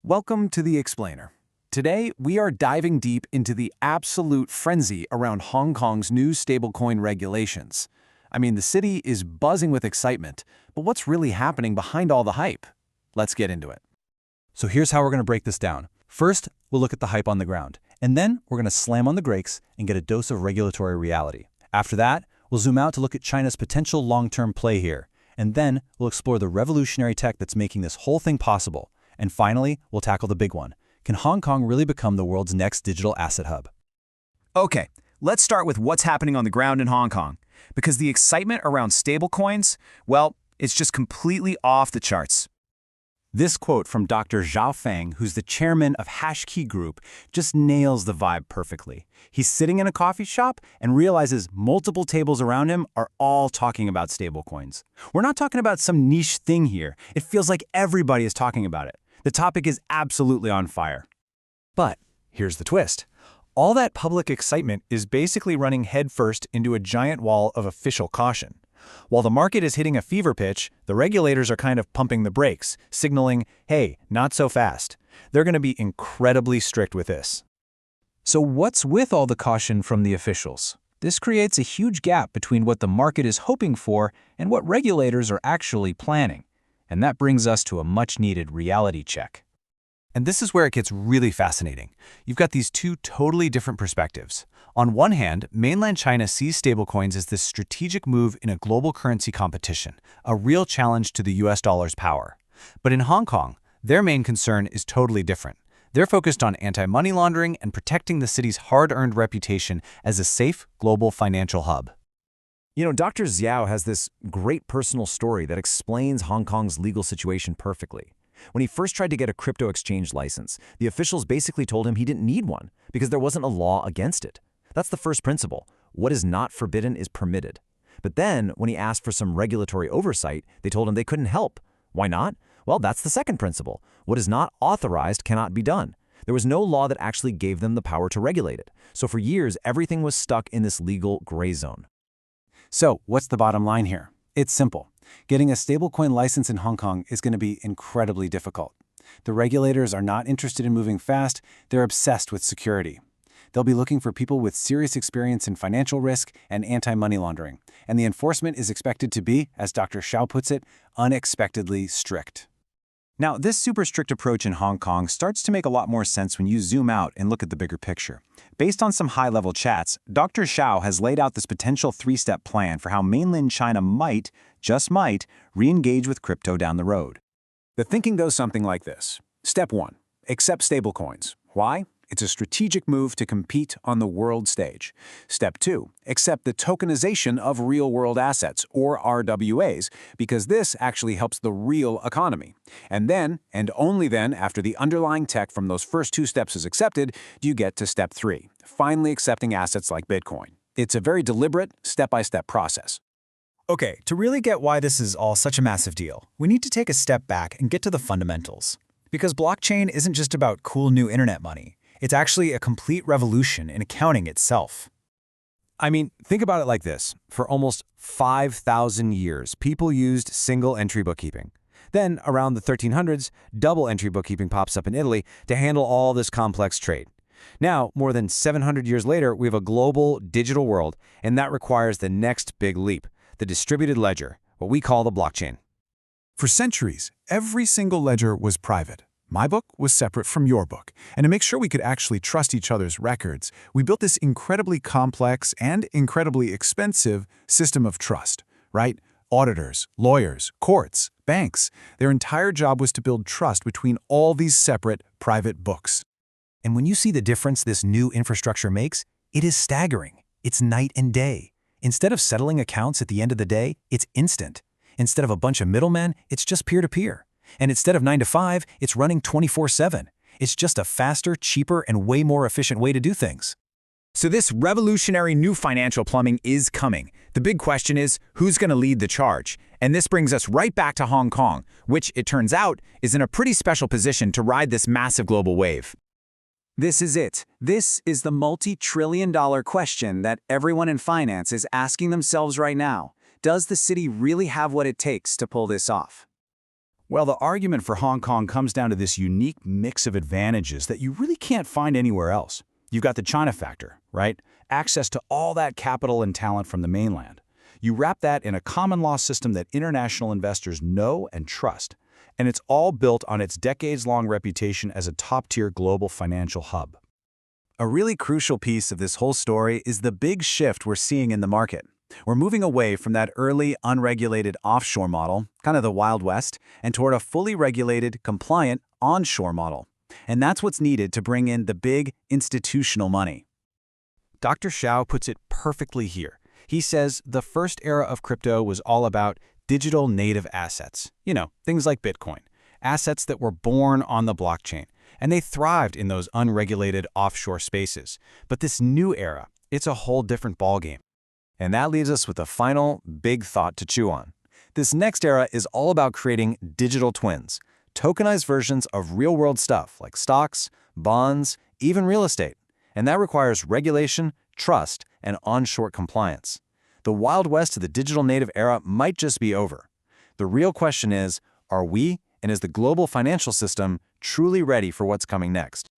Welcome to The Explainer. Today, we are diving deep into the absolute frenzy around Hong Kong's new stablecoin regulations. I mean, the city is buzzing with excitement, but what's really happening behind all the hype? Let's get into it. So here's how we're going to break this down. First, we'll look at the hype on the ground, and then we're going to slam on the brakes and get a dose of regulatory reality. After that, we'll zoom out to look at China's potential long-term play here, and then we'll explore the revolutionary tech that's making this whole thing possible. And finally, we'll tackle the big one. Can Hong Kong really become the world's next digital asset hub? Okay, let's start with what's happening on the ground in Hong Kong. Because the excitement around stablecoins, well, it's just completely off the charts. This quote from Dr. Zhao Feng, who's the chairman of HashKey Group, just nails the vibe perfectly. He's sitting in a coffee shop and realizes multiple tables around him are all talking about stablecoins. We're not talking about some niche thing here. It feels like everybody is talking about it. The topic is absolutely on fire. But here's the twist. All that public excitement is basically running headfirst into a giant wall of official caution. While the market is hitting a fever pitch, the regulators are kind of pumping the brakes, signaling, hey, not so fast. They're going to be incredibly strict with this. So what's with all the caution from the officials? This creates a huge gap between what the market is hoping for and what regulators are actually planning. And that brings us to a much-needed reality check. And this is where it gets really fascinating. You've got these two totally different perspectives. On one hand, mainland China sees stablecoins as this strategic move in a global currency competition, a real challenge to the US dollar's power. But in Hong Kong, their main concern is totally different. They're focused on anti-money laundering and protecting the city's hard-earned reputation as a safe global financial hub. You know, Dr. Xiao has this great personal story that explains Hong Kong's legal situation perfectly. When he first tried to get a crypto exchange license, the officials basically told him he didn't need one because there wasn't a law against it. That's the first principle. What is not forbidden is permitted. But then, when he asked for some regulatory oversight, they told him they couldn't help. Why not? Well, that's the second principle. What is not authorized cannot be done. There was no law that actually gave them the power to regulate it. So for years, everything was stuck in this legal gray zone. So, what's the bottom line here? It's simple. Getting a stablecoin license in Hong Kong is going to be incredibly difficult. The regulators are not interested in moving fast, they're obsessed with security. They'll be looking for people with serious experience in financial risk and anti-money laundering, and the enforcement is expected to be, as Dr. Xiao puts it, unexpectedly strict. Now, this super strict approach in Hong Kong starts to make a lot more sense when you zoom out and look at the bigger picture. Based on some high-level chats, Dr. Xiao has laid out this potential three-step plan for how mainland China might, just might, re-engage with crypto down the road. The thinking goes something like this. Step 1. Accept stablecoins. Why? It's a strategic move to compete on the world stage. Step 2. Accept the tokenization of real-world assets, or RWAs, because this actually helps the real economy. And then, and only then, after the underlying tech from those first two steps is accepted, do you get to Step 3, finally accepting assets like Bitcoin. It's a very deliberate, step-by-step process. Okay, to really get why this is all such a massive deal, we need to take a step back and get to the fundamentals. Because blockchain isn't just about cool new internet money. It's actually a complete revolution in accounting itself. I mean, think about it like this. For almost 5,000 years, people used single-entry bookkeeping. Then, around the 1300s, double-entry bookkeeping pops up in Italy to handle all this complex trade. Now, more than 700 years later, we have a global digital world, and that requires the next big leap, the distributed ledger, what we call the blockchain. For centuries, every single ledger was private. My book was separate from your book, and to make sure we could actually trust each other's records, we built this incredibly complex and incredibly expensive system of trust, right? Auditors, lawyers, courts, banks, their entire job was to build trust between all these separate private books. And when you see the difference this new infrastructure makes, it is staggering. It's night and day. Instead of settling accounts at the end of the day, it's instant. Instead of a bunch of middlemen, it's just peer-to-peer. And instead of 9 to 5, it's running 24/7. It's just a faster, cheaper, and way more efficient way to do things. So this revolutionary new financial plumbing is coming. The big question is, who's going to lead the charge? And this brings us right back to Hong Kong, which, it turns out, is in a pretty special position to ride this massive global wave. This is it. This is the multi-trillion-dollar question that everyone in finance is asking themselves right now. Does the city really have what it takes to pull this off? Well, the argument for Hong Kong comes down to this unique mix of advantages that you really can't find anywhere else. You've got the China factor, right? Access to all that capital and talent from the mainland. You wrap that in a common law system that international investors know and trust. And it's all built on its decades-long reputation as a top-tier global financial hub. A really crucial piece of this whole story is the big shift we're seeing in the market. We're moving away from that early, unregulated offshore model, kind of the Wild West, and toward a fully regulated, compliant, onshore model. And that's what's needed to bring in the big, institutional money. Dr. Xiao puts it perfectly here. He says the first era of crypto was all about digital native assets. You know, things like Bitcoin. Assets that were born on the blockchain. And they thrived in those unregulated offshore spaces. But this new era, it's a whole different ballgame. And that leaves us with a final big thought to chew on. This next era is all about creating digital twins, tokenized versions of real-world stuff like stocks, bonds, even real estate. And that requires regulation, trust, and onshore compliance. The Wild West of the digital native era might just be over. The real question is, are we, and is the global financial system, truly ready for what's coming next?